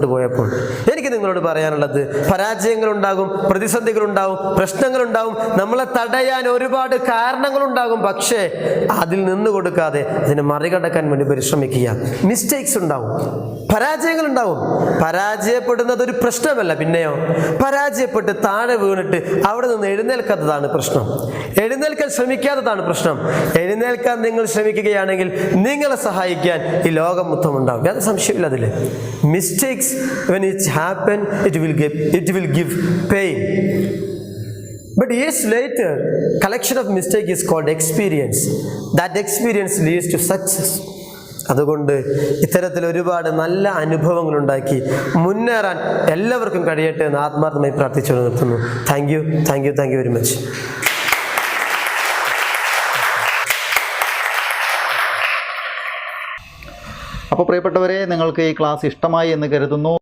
പോയപ്പോൾ എനിക്ക് നിങ്ങളോട് പറയാനുള്ളത്, പരാജയങ്ങളുണ്ടാകും, പ്രതിസന്ധികളുണ്ടാവും, പ്രശ്നങ്ങളുണ്ടാവും, നമ്മളെ തടയാൻ ഒരുപാട് കാരണങ്ങളുണ്ടാകും. പക്ഷേ അതിൽ നിന്ന് കൊടുക്കാതെ അതിനെ മറികടക്കാൻ വേണ്ടി പരിശ്രമിക്കുക. മിസ്റ്റേക്സ് ഉണ്ടാവും, പരാജയങ്ങളുണ്ടാവും. പരാജയപ്പെടുന്നത് ഒരു പ്രശ്നമല്ല. പിന്നെയോ പരാജയപ്പെട്ട് താഴെ വീണിട്ട് അവിടെ നിന്ന് എഴുന്നേൽക്കാത്തതാണ് പ്രശ്നം. എഴുന്നേൽക്കാൻ ശ്രമിക്കാത്തതാണ് പ്രശ്നം. എഴുന്നേൽക്കാൻ നിങ്ങൾ ശ്രമിക്കുകയാണെങ്കിൽ നിങ്ങളെ സഹായിക്കാൻ ഈ ലോകം മൊത്തം ഉണ്ടാവും. യാതൊരു സംശയമില്ല അതിൽ. Mistakes when it happen, it will give pain, but years later collection of mistake is called experience. That experience leads to success. അതുകൊണ്ട് ഇത്തരത്തിൽ ഒരുപാട് നല്ല അനുഭവങ്ങൾ ഉണ്ടാക്കി മുന്നേറാൻ എല്ലാവർക്കും കഴിയട്ടെ എന്ന് ആത്മാർത്ഥമായി പ്രാർത്ഥിച്ചു നിർത്തുന്നു. Thank you very much. അപ്പോൾ പ്രിയപ്പെട്ടവരെ, നിങ്ങൾക്ക് ഈ ക്ലാസ് ഇഷ്ടമായി എന്ന് കരുതുന്നു.